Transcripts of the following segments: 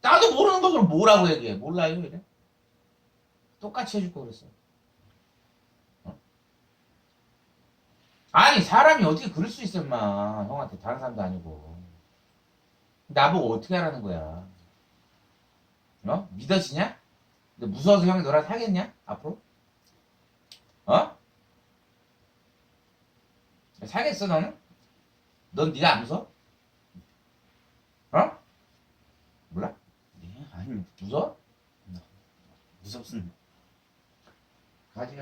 나도 모르는 거 그럼 뭐라고 얘기해? 몰라요 이래? 똑같이 해줄 거 그랬어. 어? 아니 사람이 어떻게 그럴 수 있어 임마. 형한테 다른 사람도 아니고. 나보고 어떻게 하라는 거야. 어? 믿어지냐? 근데 무서워서 형이 너랑 사겠냐? 앞으로? 어? 사겠어 너는? 넌 네가 안 무서워? 어? 몰라? 네, 아니 무서워? 무섭습니다. 가지.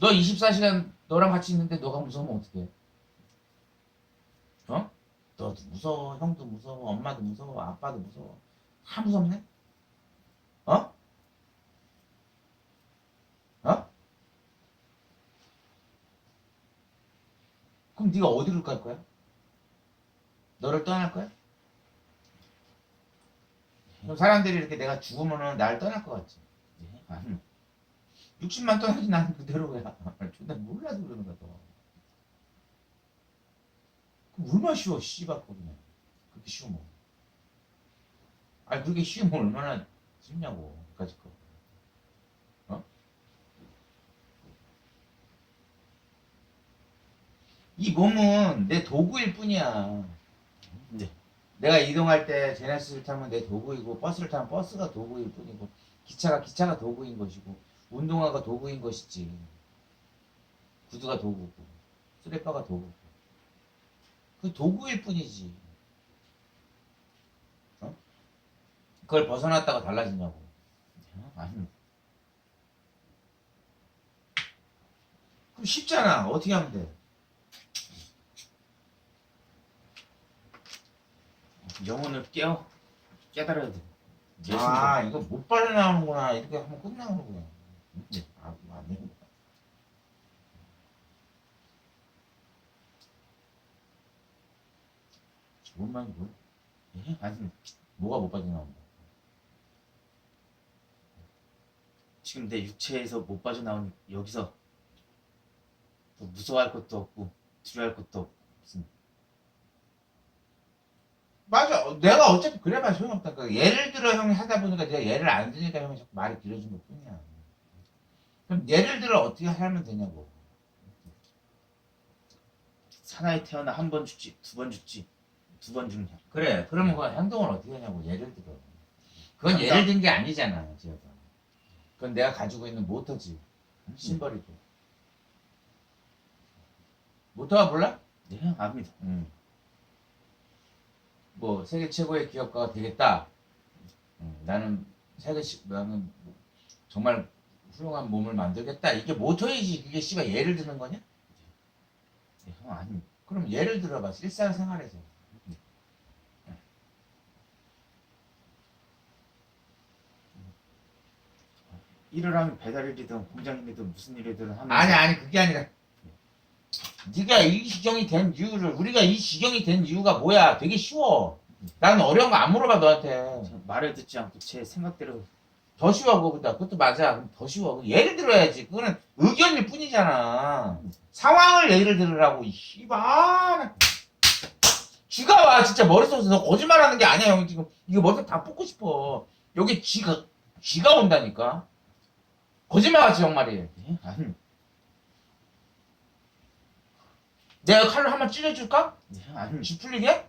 너 24시간 너랑 같이 있는데 너가 무서우면 어떡해? 어? 너도 무서워, 형도 무서워, 엄마도 무서워, 아빠도 무서워. 다 무섭네? 어? 어? 그럼 네가 어디로 갈 거야? 너를 떠날 거야? 그럼 사람들이 이렇게 내가 죽으면은 날 떠날 것 같지? 네, 아니 60만 떠나지 나는 그대로야. 존나 몰라서 그러는 거야, 너. 그럼 얼마나 쉬워, 씨발, 그냥. 그렇게 쉬우면. 아니, 그렇게 쉬우면 얼마나 쉽냐고, 그까짓 거. 어? 이 몸은 내 도구일 뿐이야. 네, 내가 이동할 때 제네시스를 타면 내 도구이고, 버스를 타면 버스가 도구일 뿐이고, 기차가 도구인 것이고, 운동화가 도구인 것이지. 구두가 도구고, 스레퍼가 도구고. 그 도구일 뿐이지. 어? 그걸 벗어났다가 달라지냐고. 네, 아니 그럼 쉽잖아. 어떻게 하면 돼? 영혼을 깨달아야 돼. 아, 이거 못 빠져나오는구나. 이렇게 하면 끝나는구나. 네. 아, 안 되는 거야. 뭔 말인지 몰라. 예? 아니 뭐가 못 빠져나온다. 지금 내 육체에서 못 빠져나온 여기서 뭐 무서워할 것도 없고 두려워할 것도 없습니다. 맞아. 내가 어차피 그래봐 소용없다. 예를 들어 형이 하다 보니까 내가 예를 안 드니까 형이 자꾸 말이 길어진 것 뿐이야. 그럼 예를 들어 어떻게 하면 되냐고. 사나이 태어나 한 번 죽지, 두 번 죽지, 두 번 죽냐. 그래. 그러면 그 행동을 어떻게 하냐고. 예를 들어. 그건 간다. 예를 든 게 아니잖아. 지금. 그건 내가 가지고 있는 모터지. 심벌이고. 모터가 몰라? 네, 압니다. 뭐 세계 최고의 기업가가 되겠다. 나는 나는 정말 훌륭한 몸을 만들겠다. 이게 모토이지. 그게 씨발 예를 드는 거냐? 네, 형 아니 그럼 예를 들어봐. 일상생활에서. 일을 하면 배달일이든 공장일이든 무슨 일이든 하면서 아니 그게 아니라 네가 이 지경이 된 이유를 우리가 이 지경이 된 이유가 뭐야? 되게 쉬워. 나는 어려운 거 안 물어봐 너한테. 제가 말을 듣지 않고 제 생각대로 더 쉬워 그것도 맞아. 그럼 더 쉬워. 예를 들어야지. 그거는 의견일 뿐이잖아. 상황을 예를 들으라고. 이 씨발. 쥐가 와 진짜 머릿속에서 너 거짓말하는 게 아니야 형 지금 이거 머릿속 다 뽑고 싶어. 여기 쥐가 온다니까. 거짓말같이 정말이. 네, 아니 내가 칼로 한번 찔러줄까? 네, 아니 쥐 풀리게?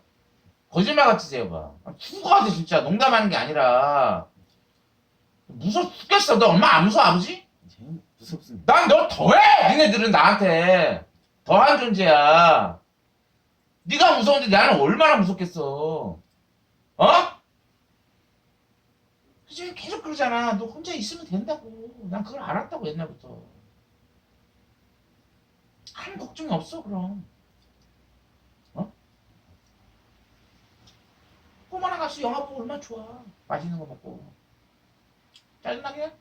거짓말같이 재봐. 죽어가지 진짜 농담하는 게 아니라 무서워 죽겠어. 너 엄마 안 무서워 아버지? 네, 무섭습니다. 난 너 더해. 니네들은 나한테 더한 존재야. 네가 무서운데 나는 얼마나 무섭겠어. 어? 그치 계속 그러잖아. 너 혼자 있으면 된다고. 난 그걸 알았다고 옛날부터. 아무 걱정이 없어 그럼. 어? 꼬마나 가서 영화 보고 얼마나 좋아. 맛있는 거 먹고. 짜증나게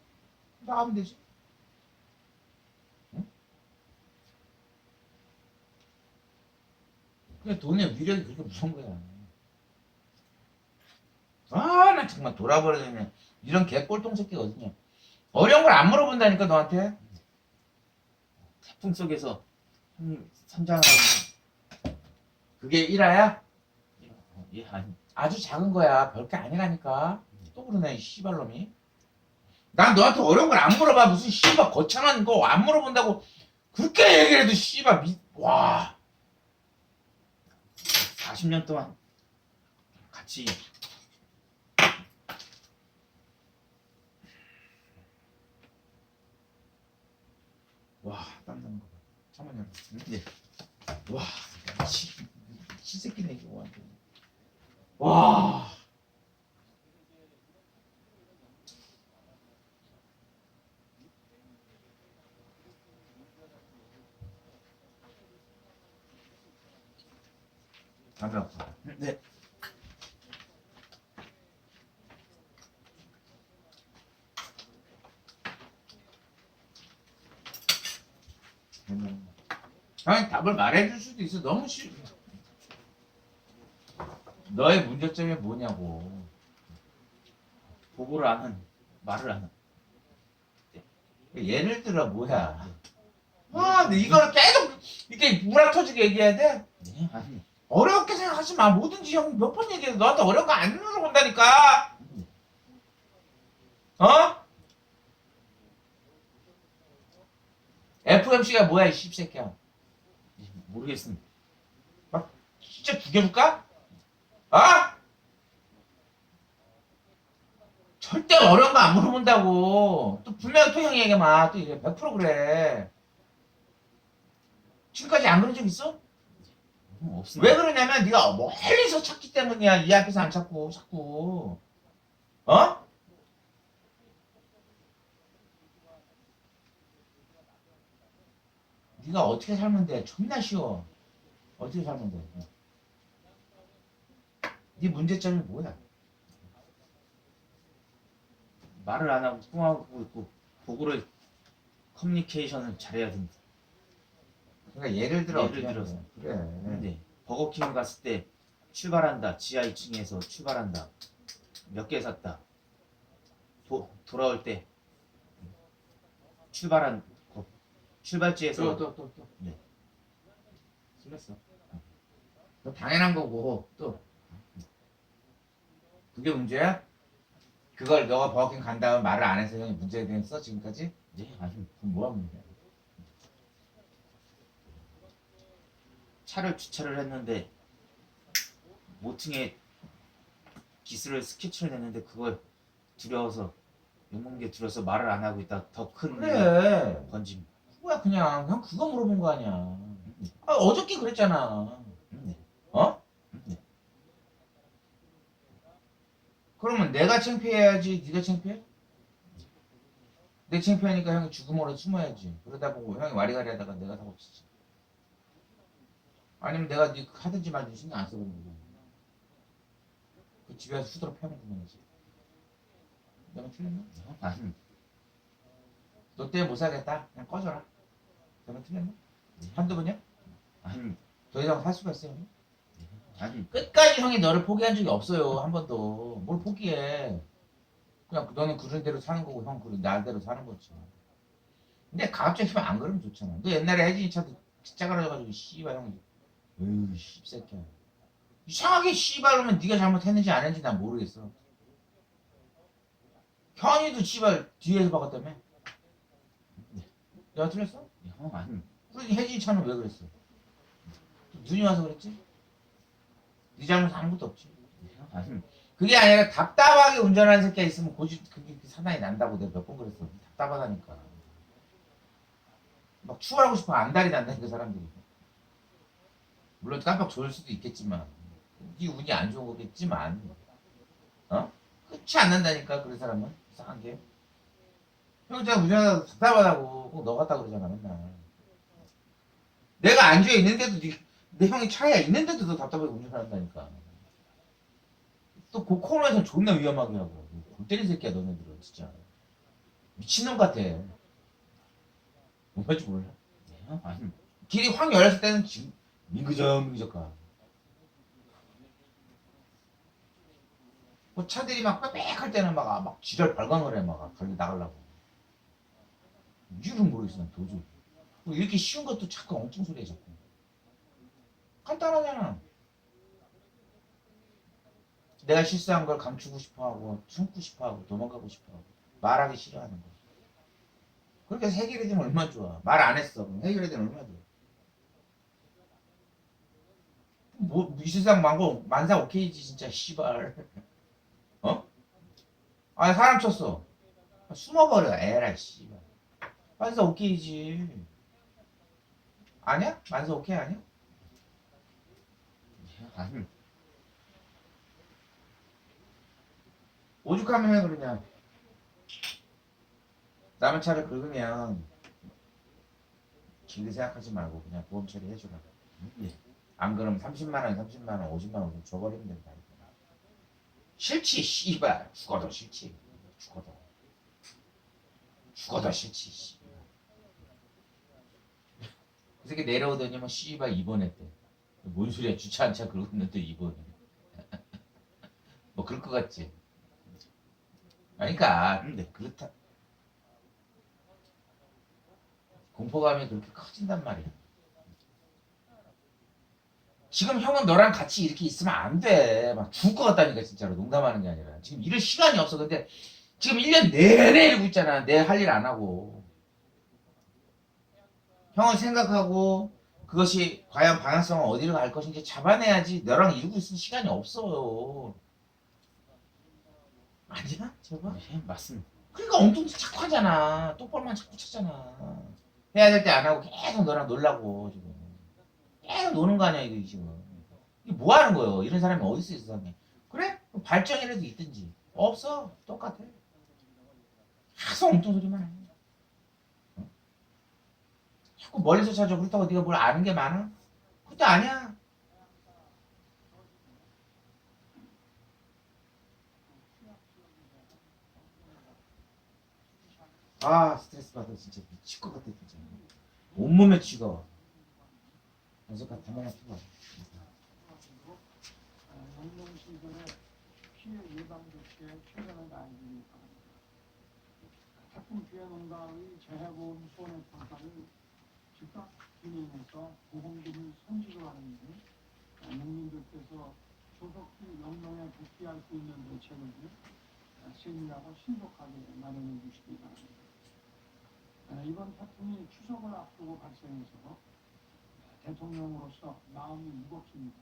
나가면 되지. 응? 그게 돈의 위력이 그렇게 무서운 거야. 아, 나 정말 돌아버리네. 이런 개꼴통 새끼가 어딨냐. 어려운 걸 안 물어본다니까, 너한테. 태풍 속에서 형님 선장하고 그게 일화야? 예, 아니, 아주 작은 거야. 별게 아니라니까. 또 그러네 이 씨발놈이. 난 너한테 어려운 걸 안 물어봐. 무슨 씨발 거창한 거 안 물어본다고 그렇게 얘기를 해도 씨발 와. 40년 동안 같이 와, 땀나는 거 봐. 잠깐만요. 네. 와, 시새끼네 이거 완전. 와. 담배 아파. 네. 아니 답을 말해줄 수도 있어. 너무 쉬. 너의 문제점이 뭐냐고. 보고를 안 하는, 말을 안 하는. 예를 들어 뭐야. 아, 근데 이걸 계속 이렇게 물어터지게 얘기해야 돼? 네, 아니, 어렵게 생각하지 마. 뭐든지 형 몇 번 얘기해. 너한테 어려운 거 안 물어본다니까. 어? FMC가 뭐야 이 씹새끼야. 모르겠습니다. 진짜 죽여줄까? 어? 절대 어려운 거 안 물어본다고. 또 분명히 또 형이 얘기해봐. 또 이래 100% 그래. 지금까지 안 그런 적 있어? 없습니다. 왜 그러냐면 네가 멀리서 찾기 때문이야. 이 앞에서 안 찾고 자꾸. 어? 네가 어떻게 살면 돼? 존나 쉬워. 어떻게 살면 돼? 네 문제점이 뭐야? 말을 안 하고 꿍하고 있고 보고를 커뮤니케이션을 잘해야 된다. 그러니까 예를 들어 예를 어떻게 하는 들어서. 거야? 그래. 근데 버거킹 갔을 때 출발한다. 지하 2층에서 출발한다. 몇 개 샀다. 돌아올 때 출발한 출발지에서 또. 네. 틀렸어. 너 당연한 거고 또 그게 문제야? 그걸 너가 버거킹 간 다음 말을 안 해서 형이 문제가 됐어 지금까지? 네, 아니 그럼 뭐가 문제야? 차를 주차를 했는데 모퉁이에 기술을 스케치를 냈는데 그걸 두려워서 욕먹는 게 두려워서 말을 안 하고 있다 더 큰 그래. 번짐. 그거야 그냥 그거 물어본 거 아니야. 아, 어저께 그랬잖아. 네. 어? 네. 그러면 내가 창피해야지 네가 창피해? 내 창피하니까 형이 죽음으로 숨어야지. 그러다 보고 형이 와리가리 하다가 내가 사고 치지. 아니면 내가 네 하든지 말든지 신경 안 써버리는 거야. 그 집에 가서 후드로 패면 그만이지. 내가 틀렸나? 아니 너 때문에 못 살겠다. 그냥 꺼져라. 내가 틀렸나? 한두 번이야? 아니 더 이상 살 수가 있어요? 아니 끝까지 형이 너를 포기한 적이 없어요. 한 번도. 뭘 포기해. 그냥 너는 그런 대로 사는 거고 형 그런 나대로 사는 거지. 근데 갑자기 안 그러면 좋잖아. 너 옛날에 혜진이 차도 짜가라져가지고 씨발 형이 으이 씹새끼야. 이상하게 씨발 그러면 네가 잘못했는지 안 했는지 난 모르겠어. 현이도 씨발 뒤에서 박았다며? 내가 틀렸어? 형 아니 그러니 혜진이 차는 왜 그랬어? 눈이 와서 그랬지? 네 잘못 아무것도 없지. 형 아니 그게 아니라 답답하게 운전하는 새끼가 있으면 고집 그게 사나이 난다고 내가 몇 번 그랬어. 답답하다니까. 막 추월하고 싶어 안달이 난다니까 사람들이. 물론 깜빡 졸을 수도 있겠지만 네 운이 안 좋은 거겠지만 어? 끝이 안 난다니까 그런 사람은 이상한 게. 형 제가 운전하다 답답하다고 꼭 너 같다 그러잖아 맨날. 내가 안주에 있는데도 내 형이 차에 있는데도 너 답답하게 운전한다니까. 또 그 코너에서 존나 위험하게 하고 골 때린 새끼야 너네들은 진짜 미친놈 같아. 뭔지 몰라. 형 아니 길이 확 열렸을 때는 지금 민그적 가. 그 차들이 막 빽빽할 때는 막 지랄 발광을 해 막 갈리 나가려고. 이유를 모르겠어 난 도저히. 뭐 이렇게 쉬운 것도 자꾸 엉뚱 소리야 자꾸. 간단하잖아. 내가 실수한 걸 감추고 싶어하고 숨고 싶어하고 도망가고 싶어하고 말하기 싫어하는 거야. 그렇게 해서 해결이 되면 얼마나 좋아. 말 안 했어. 그럼 해결이 되면 얼마나 좋아. 뭐 이 세상 만사 오케이지 진짜 씨발. 어? 아 사람 쳤어. 숨어버려 에라이 씨발. 만사 오케이지. 아니야? 만사 오케이 아니야? 아니. 오죽하면 왜 그러냐. 남의 차를 긁으면 길게 생각하지 말고 그냥 보험 처리해주라. 예. 안 그러면 30만 원, 30만 원, 50만 원 좀 줘버리면 된다. 싫지 씨발. 죽어도 싫지. 죽어도 싫지 씨발. 그 새끼 내려오더니 뭐 씨발 입원했대. 뭔 소리야 주차 한 차 긁었는데 입원해. 뭐 그럴 것 같지. 그러니까 근데 그렇다. 공포감이 그렇게 커진단 말이야. 지금 형은 너랑 같이 이렇게 있으면 안 돼. 막 죽을 것 같다니까 진짜로. 농담하는 게 아니라. 지금 이럴 시간이 없어. 근데 지금 1년 내내 이러고 있잖아. 내 할 일 안 하고. 형은 생각하고 그것이 과연 방향성은 어디로 갈 것인지 잡아내야지. 너랑 이러고 있을 시간이 없어요. 아니야? 제발. 예, 맞습니다. 그러니까 엉뚱해서 자꾸 하잖아. 똑바로만 자꾸 찾잖아. 해야 될 때 안 하고 계속 너랑 놀라고 지금. 계속 노는 거 아니야 이거 지금. 이게 뭐 하는 거예요? 이런 사람이 어디 있어 이 세상에. 그래? 그럼 발전이라도 있든지. 없어. 똑같아. 계속 엉뚱 소리만 해. 어? 자꾸 멀리서 찾아. 그렇다고 네가 뭘 아는 게 많아? 그것도 아니야. 아 스트레스 받아 진짜 미칠 것 같아 진짜. 온몸에 쥐가 와. 어제까지 담배나 피고 와. 영농 시설에 피해 예방 조치에 최선을 다하기 바랍니다. 태풍 피해 농가의 재해보험 손해 평가를 즉각 진행해서 보험금을 선지를 하는 등 농민들께서 조속히 영농에 복귀할 수 있는 대책을 세밀하고 신속하게 마련해 주시기 바랍니다. 이번 태풍이 추석을 앞두고 발생해서 대통령으로서 마음이 무겁습니다.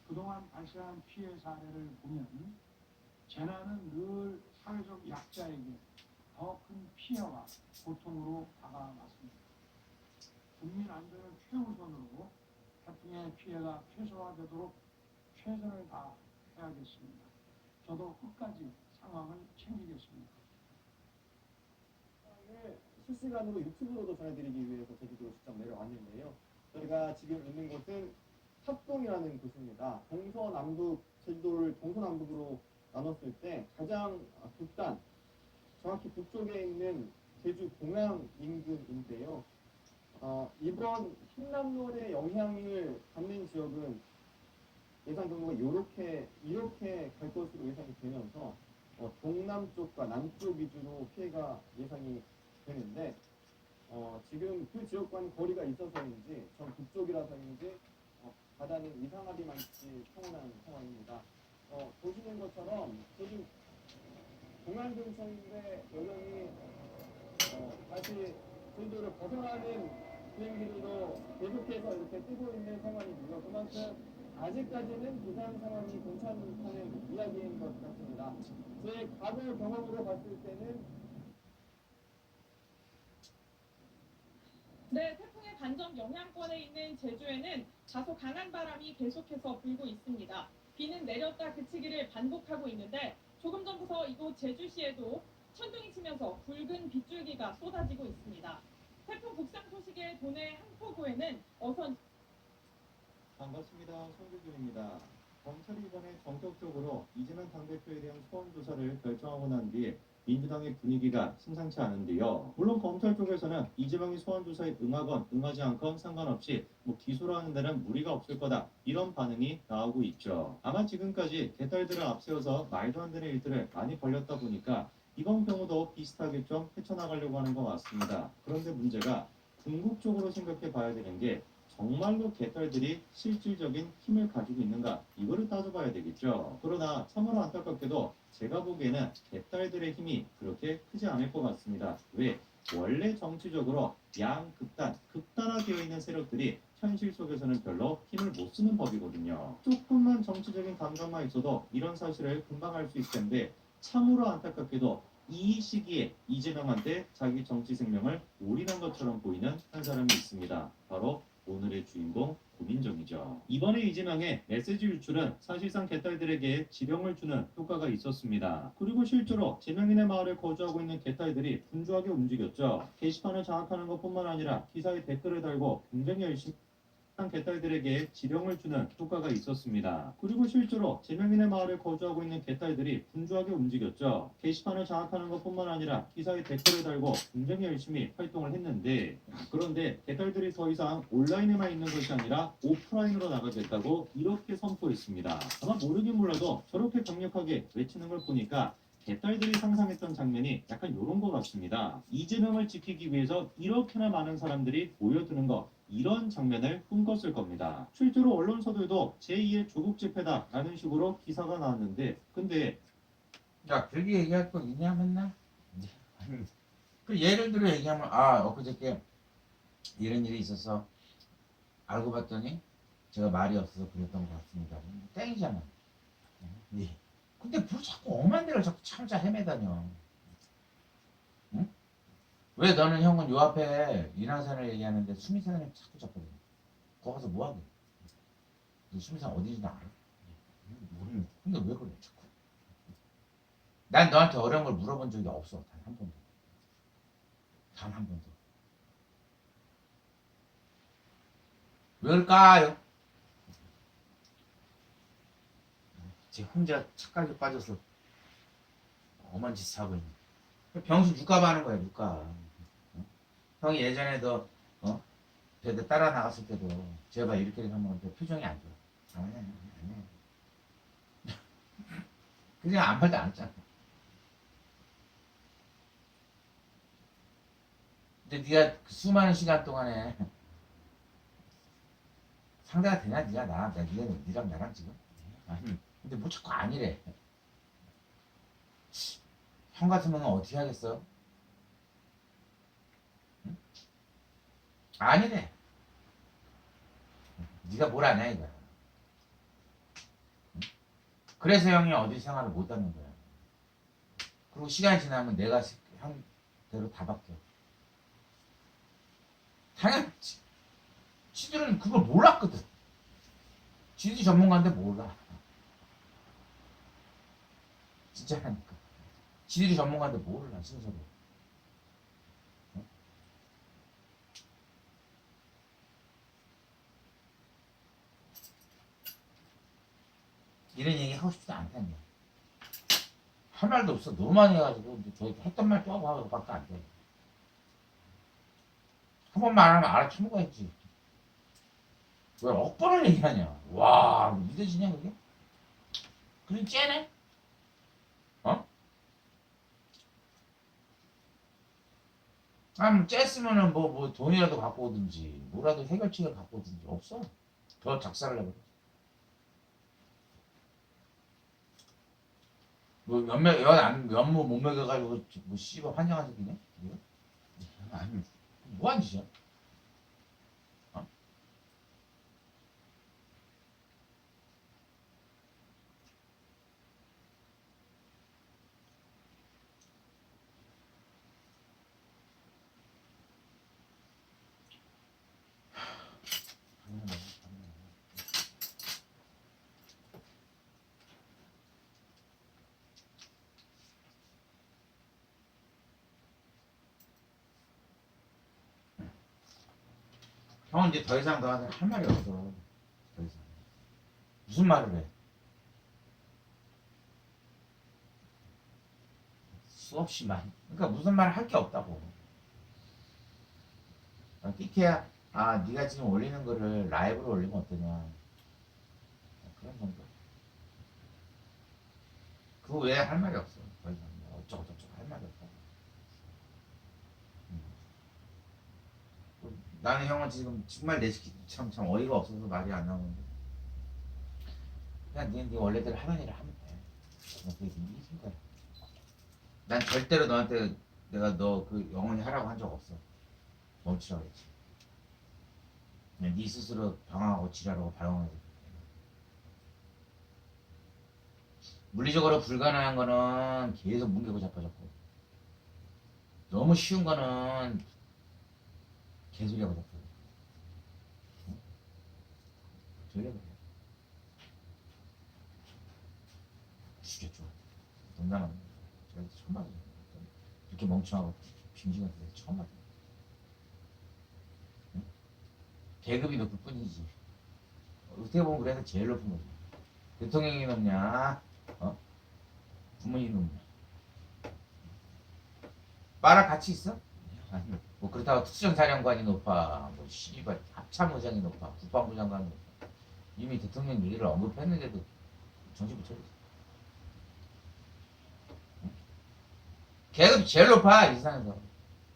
그동안 발생한 피해 사례를 보면 재난은 늘 사회적 약자에게 더 큰 피해와 고통으로 다가왔습니다. 국민 안전을 최우선으로 태풍의 피해가 최소화되도록 최선을 다해야겠습니다. 저도 끝까지 상황을 챙기겠습니다. 실시간으로 유튜브로도 전해드리기 위해서 제주도로 직접 내려왔는데요. 저희가 지금 있는 곳은 합동이라는 곳입니다. 동서남북, 제주도를 동서남북으로 나눴을 때 가장 북단, 정확히 북쪽에 있는 제주 공항 인근인데요. 이번 흰남노의 영향을 받는 지역은 예상 경로가 이렇게 갈 것으로 예상이 되면서 동남쪽과 남쪽 위주로 피해가 예상이 되는데 지금 그 지역과는 거리가 있어서인지 전 북쪽이라서인지 바다는 이상하리만치 평온한 상황입니다. 보시는 것처럼 지금 공항 근처인데 여전히 다시 제주도를 벗어나는 비행기들도 계속해서 이렇게 뜨고 있는 상황이고요. 그만큼 아직까지는 부산 상황이 괜찮다는 이야기인 것 같습니다. 제 과거 경험으로 봤을 때는 네, 태풍의 간접 영향권에 있는 제주에는 다소 강한 바람이 계속해서 불고 있습니다. 비는 내렸다 그치기를 반복하고 있는데 조금 전부터 이곳 제주시에도 천둥이 치면서 붉은 빗줄기가 쏟아지고 있습니다. 태풍 북상 소식에 도내 항포구에는 어선 반갑습니다. 송규준입니다. 검찰이 이번에 전격적으로 이재명 당대표에 대한 소환 조사를 결정하고 난 뒤 민주당의 분위기가 심상치 않은데요. 물론 검찰 쪽에서는 이재명이 소환 조사에 응하건 응하지 않건 상관없이 기소를 하는 데는 무리가 없을 거다 이런 반응이 나오고 있죠. 아마 지금까지 개딸들을 앞세워서 말도 안 되는 일들을 많이 벌였다 보니까 이번 경우도 비슷하게 좀 헤쳐나가려고 하는 것 같습니다. 그런데 문제가 궁극적으로 생각해 봐야 되는 게 정말로 개딸들이 실질적인 힘을 가지고 있는가 이거를 따져봐야 되겠죠. 그러나 참으로 안타깝게도 제가 보기에는 개딸들의 힘이 그렇게 크지 않을 것 같습니다. 왜? 원래 정치적으로 양극단, 극단화되어 있는 세력들이 현실 속에서는 별로 힘을 못 쓰는 법이거든요. 조금만 정치적인 감각만 있어도 이런 사실을 금방 알 수 있을 텐데 참으로 안타깝게도 이 시기에 이재명한테 자기 정치 생명을 올인한 것처럼 보이는 한 사람이 있습니다. 바로 오늘의 주인공 고민정이죠. 이번에 이재명의 메시지 유출은 사실상 개딸들에게 지령을 주는 효과가 있었습니다. 그리고 실제로 재명인의 마을에 거주하고 있는 개딸들이 분주하게 움직였죠. 게시판을 장악하는 것뿐만 아니라 기사에 댓글을 달고 굉장히 열심히 개딸들에게 지령을 주는 효과가 있었습니다. 그리고 실제로 재명인의 마을에 거주하고 있는 개딸들이 분주하게 움직였죠. 게시판을 장악하는 것뿐만 아니라 기사에 댓글을 달고 굉장히 열심히 활동을 했는데 그런데 개딸들이 더 이상 온라인에만 있는 것이 아니라 오프라인으로 나가겠다고 이렇게 선포했습니다. 아마 모르긴 몰라도 저렇게 강력하게 외치는 걸 보니까 개딸들이 상상했던 장면이 약간 이런 것 같습니다. 이재명을 지키기 위해서 이렇게나 많은 사람들이 모여드는 것 이런 장면을 꿈꿨을 겁니다. 실제로 언론사들도 제2의 조국 집회다라는 식으로 기사가 나왔는데 근데 야, 그렇게 얘기할 거 있냐, 맨날? 그 예를 들어 얘기하면, 아, 엊그저께 이런 일이 있어서 알고 봤더니 제가 말이 없어서 그랬던 것 같습니다. 땡이잖아. 예. 근데 뭘 자꾸 엄한 데를 자꾸 참자 헤매다녀. 응? 왜 너는 형은 요 앞에 인왕산을 얘기하는데 수미산을 자꾸 잡거든. 거기 가서 뭐 하게? 너 수미산 어디인지 알아? 모르는. 근데 왜 그래 자꾸? 난 너한테 어려운 걸 물어본 적이 없어. 단 한 번도. 단 한 번도. 왜 그럴까요? 제 혼자 착각에 빠져서 엄한 짓 하고 있는. 병수 육갑 하는 거야, 육갑. 어? 형이 예전에 너, 배드 따라 나갔을 때도 제발 이렇게 하면 너 표정이 안 좋아. 안 해, 안 해. 그냥 아무 말도 안 했잖아. 근데 네가 그 수많은 시간 동안에 상대가 되냐, 네가 나, 니랑 나랑 지금? 아니, 근데 뭐 자꾸 아니래. 형 같으면 어떻게 하겠어? 응? 아니래. 네가 뭘 아냐 이거야. 응? 그래서 형이 어디 생활을 못 하는 거야. 그리고 시간이 지나면 내가 형대로 다 바뀌어. 당연히 지들은 그걸 몰랐거든. 지들이 전문가인데 몰라. 진짜라니까. 지들이 전문가인데 몰라 순서로. 어? 이런 얘기 하고 싶지도 않다니. 할 말도 없어. 너무 많이 해가지고 저 했던 말 또 하고 밖에 안 돼. 한 번만 안 하면 알아쳐먹어야지. 왜 억번을 얘기하냐? 와, 믿어지냐 그게? 그럼 째네? 어? 아, 째으면은 뭐 돈이라도 갖고 오든지 뭐라도 해결책을 갖고 오든지 없어. 더 작살을 내거든. 뭐 연모 못 먹여가지고 뭐 씨발 환장한 새끼네? 이거? 아니 뭐한 짓이야? 어? 형은 이제 더 이상 너한테 할 말이 없어. 더 이상. 무슨 말을 해? 수없이 많이. 그러니까 무슨 말을 할 게 없다고. 끼케야, 아, 네가 지금 올리는 거를 라이브로 올리면 어떠냐. 그런 정도. 그 외에 할 말이 없어. 더 이상 어쩌고저쩌고 할 말이 없다고. 나는 형은 지금 정말 내 참 어이가 없어서 말이 안 나오는데 그냥 네 원래대로 하는 일을 하면 돼. 그게 네 생각이야. 난 절대로 너한테 내가 너 그 영원히 하라고 한 적 없어. 멈추라고 했지. 그냥 네 스스로 방황하고 지랄하고 발광하지. 물리적으로 불가능한 거는 계속 뭉개고 자빠졌고 너무 쉬운 거는 개소리하고 자빠져. 저게 그래. 죽였죠. 농담하는 거야. 제가 처음 맞아요. 이렇게 멍청하고 빙징한 데 처음 맞아요. 응? 계급이 높을 뿐이지. 어떻게 보면 그래서 제일 높은 거지. 대통령이 높냐? 부모님이 높냐? 빠랑 같이 있어? 아니, 뭐 그렇다고 특수정사령관이 높아, 뭐 씨발 합참의장이 높아, 국방부 장관이 높아. 이미 대통령 얘기를 언급했는데도 정신 못 차리지. 응? 계급이 제일 높아 이 세상에서.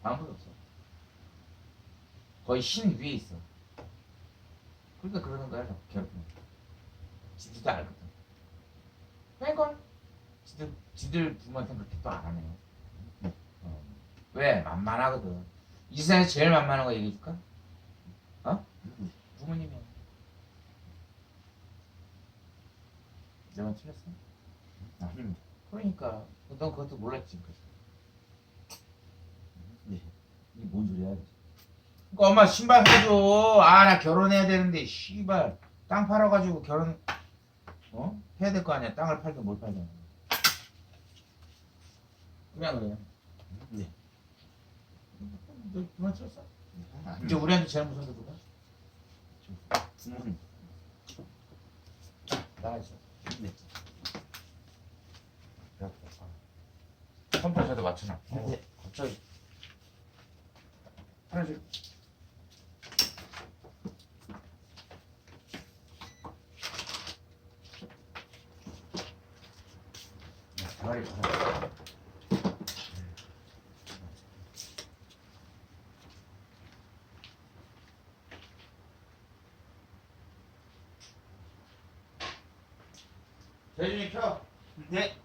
아무도 없어. 거의 신 위에 있어. 그러니까 그러는 거야, 자꾸 괴롭히는 거. 지들도 알거든. 뺀걸? 지들 부모한테는 그렇게 또 안 하네요. 왜? 만만하거든. 이 세상에서 제일 만만한 거 얘기해줄까? 부모님이야. 내 말 틀렸어? 그러니까 넌 그것도 몰랐지. 이게 뭔 소리야? 그러니까 엄마 신발 사줘. 아 나 결혼해야 되는데 씨발 땅 팔아가지고 결혼 해야 될 거 아니야. 땅을 팔든 뭘 팔든. 그냥 그래. 네. 너 그만 들었어? 이제 우리한테 제일 무서운 게 누가? 부모님. 나가 있어. 네. 컴퓨터에도 맞춰놔. 네. 갑자기. 하나 줄. 대가리 받아. 대준이 켜. 네.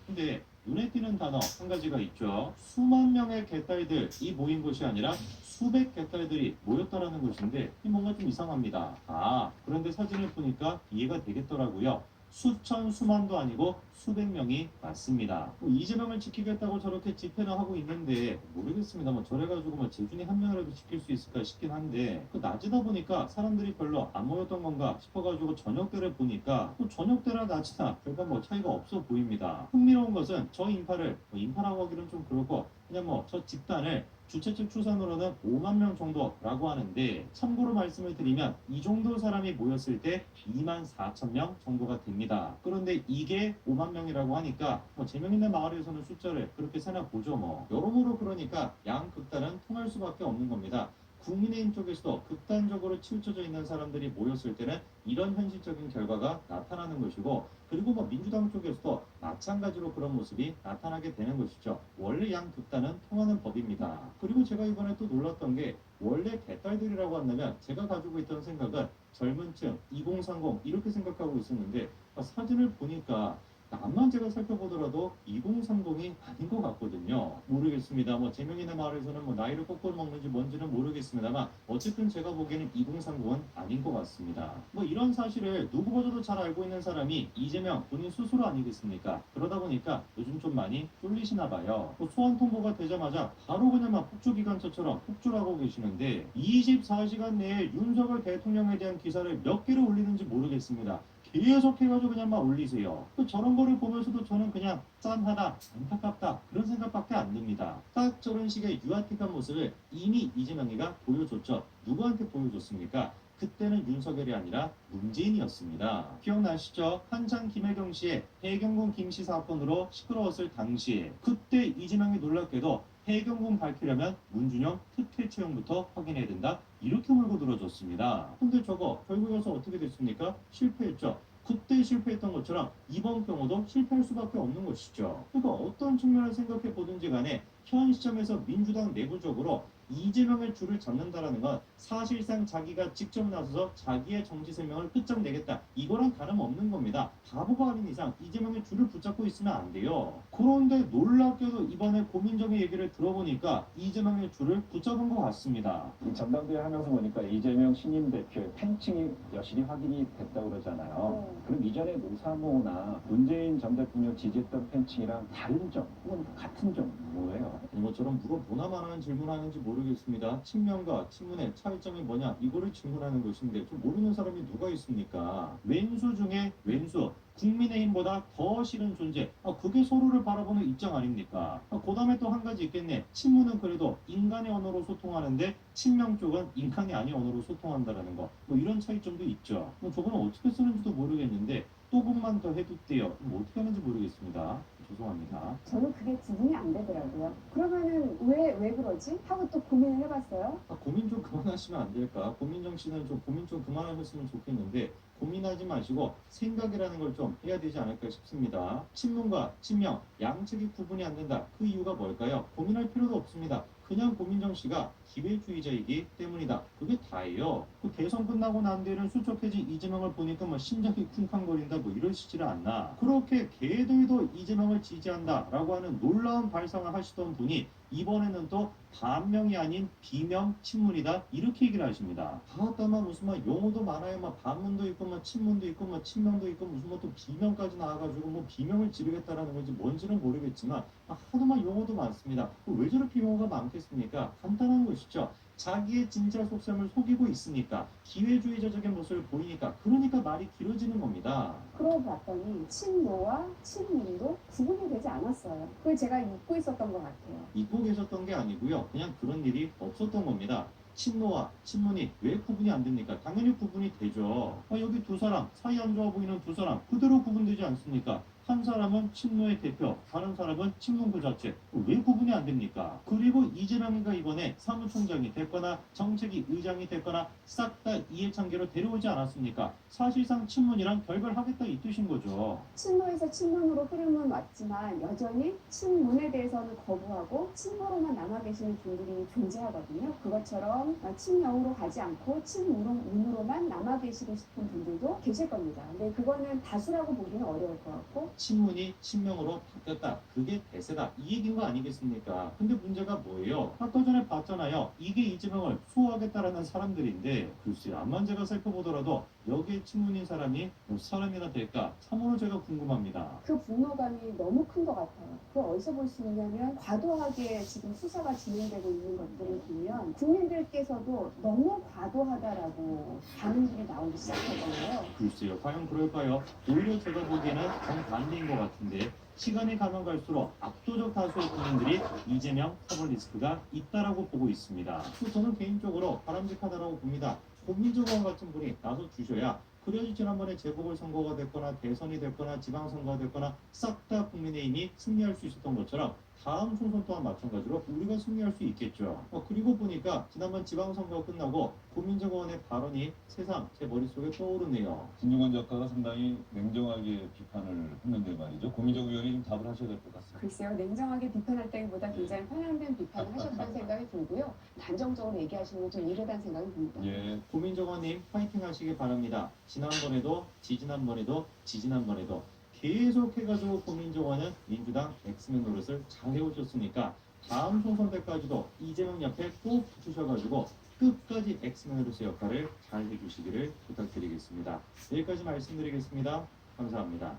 근데 눈에 띄는 단어 한 가지가 있죠. 수만 명의 개딸들이 모인 것이 아니라 수백 개딸들이 모였다라는 것인데 이 뭔가 좀 이상합니다. 그런데 사진을 보니까 이해가 되겠더라고요. 수천 수만도 아니고 수백 명이 맞습니다. 이재명을 지키겠다고 저렇게 집회를 하고 있는데 모르겠습니다. 저래가지고 재준이 한 명이라도 지킬 수 있을까 싶긴 한데 낮이다 보니까 사람들이 별로 안 모였던 건가 싶어가지고 저녁 때를 보니까 저녁 때나 낮이나 별반 차이가 없어 보입니다. 흥미로운 것은 저 인파를 인파라고 하기는 좀 그렇고 그냥 저 집단을 주최 측 추산으로는 5만 명 정도라고 하는데 참고로 말씀을 드리면 이 정도 사람이 모였을 때 2만 4천 명 정도가 됩니다. 그런데 이게 5만 명이라고 하니까 재명이네 마을에서는 숫자를 그렇게 세나 보죠. 여러모로 그러니까 양극단은 통할 수밖에 없는 겁니다. 국민의힘 쪽에서도 극단적으로 치우쳐져 있는 사람들이 모였을 때는 이런 현실적인 결과가 나타나는 것이고 그리고 민주당 쪽에서도 마찬가지로 그런 모습이 나타나게 되는 것이죠. 원래 양 극단은 통하는 법입니다. 그리고 제가 이번에 또 놀랐던 게 원래 개딸들이라고 한다면 제가 가지고 있던 생각은 젊은 층, 2030 이렇게 생각하고 있었는데 사진을 보니까 암만 제가 살펴보더라도 2030이 아닌 것 같거든요. 모르겠습니다. 재명이네 마을에서는 나이를 거꾸로 먹는지 뭔지는 모르겠습니다만 어쨌든 제가 보기에는 2030은 아닌 것 같습니다. 이런 사실을 누구보다도 잘 알고 있는 사람이 이재명 본인 스스로 아니겠습니까? 그러다 보니까 요즘 좀 많이 쫄리시나 봐요. 소환 통보가 되자마자 바로 그냥 폭주기관차처럼 폭주를 하고 계시는데 24시간 내에 윤석열 대통령에 대한 기사를 몇 개를 올리는지 모르겠습니다. 계속 해가지고 그냥 올리세요. 저런 거를 보면서도 저는 그냥 짠하다, 안타깝다 그런 생각밖에 안 듭니다. 딱 저런 식의 유아틱한 모습을 이미 이재명이가 보여줬죠. 누구한테 보여줬습니까? 그때는 윤석열이 아니라 문재인이었습니다. 기억나시죠? 한창 김혜경 씨의 해경군 김씨 사건으로 시끄러웠을 당시에 그때 이재명이 놀랍게도 해경군 밝히려면 문준영 특혜 채용부터 확인해야 된다. 이렇게 몰고 들어줬습니다. 근데 저거 결국에 서 어떻게 됐습니까? 실패했죠. 그때 실패했던 것처럼 이번 경우도 실패할 수밖에 없는 것이죠. 그러니까 어떤 측면을 생각해 보든지 간에 현 시점에서 민주당 내부적으로 이재명의 줄을 잡는다라는 건 사실상 자기가 직접 나서서 자기의 정치 생명을 끝장내겠다. 이거랑 다름없는 겁니다. 바보가 아닌 이상 이재명의 줄을 붙잡고 있으면 안 돼요. 그런데 놀랍게도 이번에 고민정의 얘기를 들어보니까 이재명의 줄을 붙잡은 것 같습니다. 이 전당대회 하면서 보니까 이재명 신임 대표의 팬층이 여실히 확인이 됐다고 그러잖아요. 그럼 이전에 노사모나 문재인 전 대통령 지지했던 팬층이랑 다른 점 혹은 같은 점 뭐예요? 이것처럼 물어보나만 하는 질문하는지 모르겠습니다. 친명과 친문의 차이점이 뭐냐 이거를 질문하는 것인데 좀 모르는 사람이 누가 있습니까? 왼수 중에 왼수 국민의힘보다 더 싫은 존재 그게 서로를 바라보는 입장 아닙니까? 그 다음에 또 한 가지 있겠네. 친문은 그래도 인간의 언어로 소통하는데 친명 쪽은 인간이 아닌 언어로 소통한다라는 거 이런 차이점도 있죠. 저거는 어떻게 쓰는지도 모르겠는데 조금만 더 해도 돼요. 어떻게 하는지 모르겠습니다. 죄송합니다. 저는 그게 구분이 안 되더라고요. 그러면은 왜 그러지? 하고 또 고민을 해봤어요. 고민 좀 그만하시면 안 될까? 고민정 씨는 좀 고민 좀 그만하셨으면 좋겠는데 고민하지 마시고 생각이라는 걸 좀 해야 되지 않을까 싶습니다. 친문과 친명 양측이 구분이 안 된다. 그 이유가 뭘까요? 고민할 필요도 없습니다. 그냥 고민정 씨가 기회주의자이기 때문이다. 그게 다예요. 그 대선 끝나고 난 뒤에는 수척해진 이재명을 보니까 심장이 쿵쾅거린다 이러시지를 않나. 그렇게 개들도 이재명을 지지한다라고 하는 놀라운 발상을 하시던 분이 이번에는 또 반명이 아닌 비명 친문이다 이렇게 얘기를 하십니다. 아따마 무슨 용어도 많아요. 반문도 있고 친문도 있고 친명도 있고 무슨 또 비명까지 나와가지고 비명을 지르겠다라는 건지 뭔지는 모르겠지만 하도 용어도 많습니다. 왜 저렇게 용어가 많겠습니까? 간단한 것이죠. 자기의 진짜 속셈을 속이고 있으니까 기회주의자적인 모습을 보이니까 그러니까 말이 길어지는 겁니다. 그러고 봤더니 친노와 친문도 구분이 되지 않았어요. 그걸 제가 잊고 있었던 것 같아요. 잊고 계셨던 게 아니고요. 그냥 그런 일이 없었던 겁니다. 친노와 친문이 왜 구분이 안 됩니까? 당연히 구분이 되죠. 여기 두 사람, 사이 안 좋아 보이는 두 사람 그대로 구분되지 않습니까? 한 사람은 친노의 대표, 다른 사람은 친문 그 자체. 왜 구분이 안 됩니까? 그리고 이재명이가 이번에 사무총장이 됐거나 정책위 의장이 됐거나 싹 다 이해창계로 데려오지 않았습니까? 사실상 친문이랑 결별하겠다 이 뜻인 거죠. 친노에서 친문으로 흐름은 왔지만 여전히 친문에 대해서는 거부하고 친노로만 남아 계시는 분들이 존재하거든요. 그것처럼 친명으로 가지 않고 친문으로만 남아 계시고 싶은 분들도 계실 겁니다. 근데 그거는 다수라고 보기는 어려울 것 같고 친문이 친명으로 바뀌었다. 그게 대세다. 이 얘기인 거 아니겠습니까? 근데 문제가 뭐예요? 아까 전에 봤잖아요. 이게 이재명을 수호하겠다라는 사람들인데 글쎄 암만 제가 살펴보더라도 여기에 친문인 사람이 몇 사람이나 될까? 참으로 제가 궁금합니다. 그 분노감이 너무 큰 것 같아요. 그걸 어디서 볼 수 있냐면 과도하게 지금 수사가 진행되고 있는 것들을 보면 국민들께서도 너무 과도하다라고 반응들이 나오기 시작하잖아요. 글쎄요. 과연 그럴까요? 오히려 제가 보기에는 정반대인 것 같은데 시간이 가면 갈수록 압도적 다수의 국민들이 이재명 처벌 리스크가 있다라고 보고 있습니다. 저는 개인적으로 바람직하다라고 봅니다. 고민정원 같은 분이 나서 주셔야 그래야지 지난번에 재보궐선거가 됐거나 대선이 됐거나 지방선거가 됐거나 싹 다 국민의힘이 승리할 수 있었던 것처럼 다음 총선 또한 마찬가지로 우리가 승리할 수 있겠죠. 그리고 보니까 지난번 지방선거 끝나고 고민정원의 발언이 새삼 제 머릿속에 떠오르네요. 김종관 작가가 상당히 냉정하게 비판을 했는데 말이죠. 고민정 위원이 좀 답을 하셔야 될 것 같습니다. 글쎄요. 냉정하게 비판할 때보다 굉장히 편향된 비판을 하셨다는 생각이 들고요. 단정적으로 얘기하시는 건 좀 이르다는 생각이 듭니다. 예. 고민정원님 파이팅 하시기 바랍니다. 지난번에도 지지난번에도 지지난번에도 계속 해가지고 고민정원은 민주당 엑스맨 노릇을 잘 해오셨으니까 다음 총선 때까지도 이재명 옆에 꼭 붙으셔가지고 끝까지 엑스맨으로서 역할을 잘 해주시기를 부탁드리겠습니다. 여기까지 말씀드리겠습니다. 감사합니다.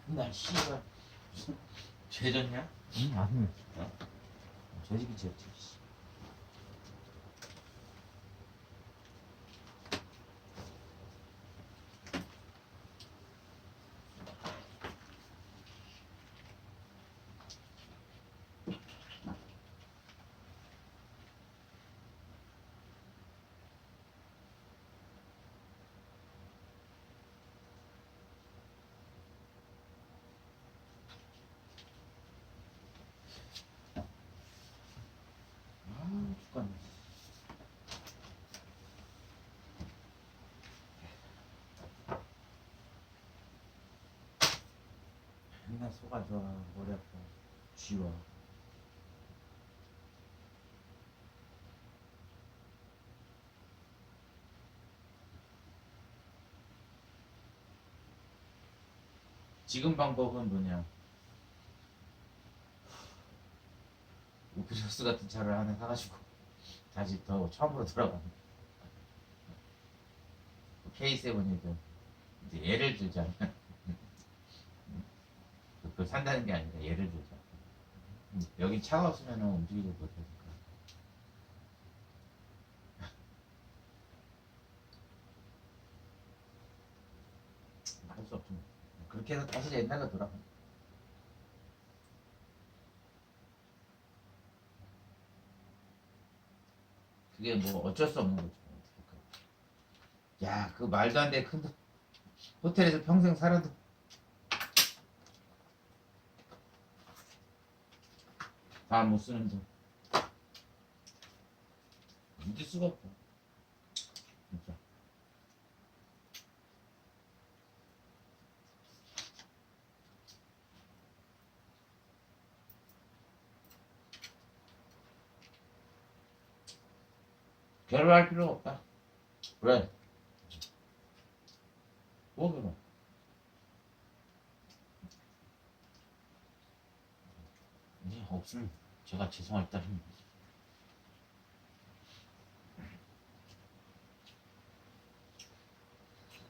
날씨가 죄졌냐? 응, 아니. 죄지기 죄지. 속아 좋아. 머리 아파. 쥐와. 지금 방법은 뭐냐? 우프리우스 같은 차를 하나 사가지고 다시 더 처음으로 돌아가는 K7이든 이제 예를 들자면 그걸 산다는 게 아니라 예를 들자. 여기 차가 없으면 움직이지 못하니까. 할 수 없죠. 그렇게 해서 다시 옛날로 돌아가. 그게 뭐 어쩔 수 없는 거죠. 야, 그 말도 안 돼 큰 돈. 호텔에서 평생 살아도 다 못 쓰는 돈. 믿을 수가 없다. 진짜. 결혼할 필요가 없다. 왜? 뭐 결혼? 이제 없으면 제가 죄송할 따름입니다.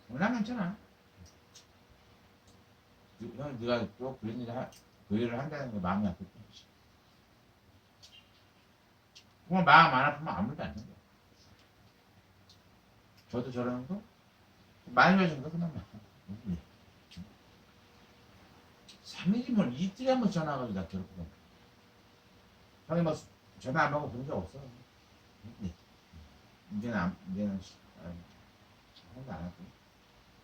난 괜찮아. 형, 네가 또 그 일을 한다는 게 마음이 아플 뿐이지. 그냥 마음 안 아프면 아무것도 안 된다. 저도 저러는 거 많이 해준 거 그만. 3일이면 이틀에 한 번 전화 와가지고 나 괴롭거든. 형이 뭐 전화 안 받고 그런 적 없어. 이제는 한번도 안 하고.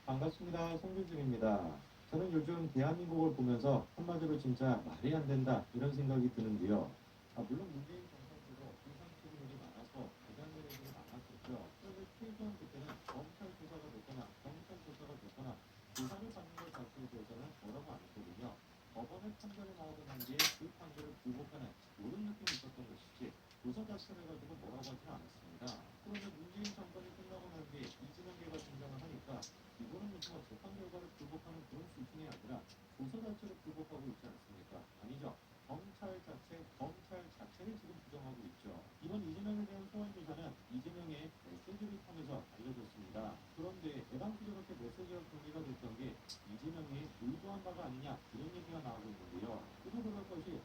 반갑습니다. 송준중입니다. 저는 요즘 대한민국을 보면서 한마디로 진짜 말이 안 된다 이런 생각이 드는데요. 물론 문재인 정권도 비상 책임이 많아서 가장 일이 많았겠죠. 그런데 최소한 그때는 검찰 조사가 됐거나 경찰 조사가 됐거나 조사를 받는 것 자체에 대해서는 뭐라고 안 했거든요. 법원의 판결이 나오고 난 뒤에 그 판결을 불복하는 이런 느낌이 있었던 것이지 조사 자체를 가지고 뭐라고 하지는 않았습니다. 그런데 문재인 정권이 끝나고 난 뒤에 이재명계가 등장을 하니까 이거는 무슨 재판 결과를 불복하는 그런 수준이 아니라 조사 자체를 불복하고 있지 않습니까? 아니죠. 검찰 자체를 지금 부정하고 있죠. 이번 이재명에 대한 소환 조사는 이재명의 메시지를 통해서 알려졌습니다. 그런데 애당초 저렇게 메시지가 공개가 됐던 게 이재명이 의도한 바가 아니냐 이런 얘기가 나오고 있는데요. 그도 그럴 것이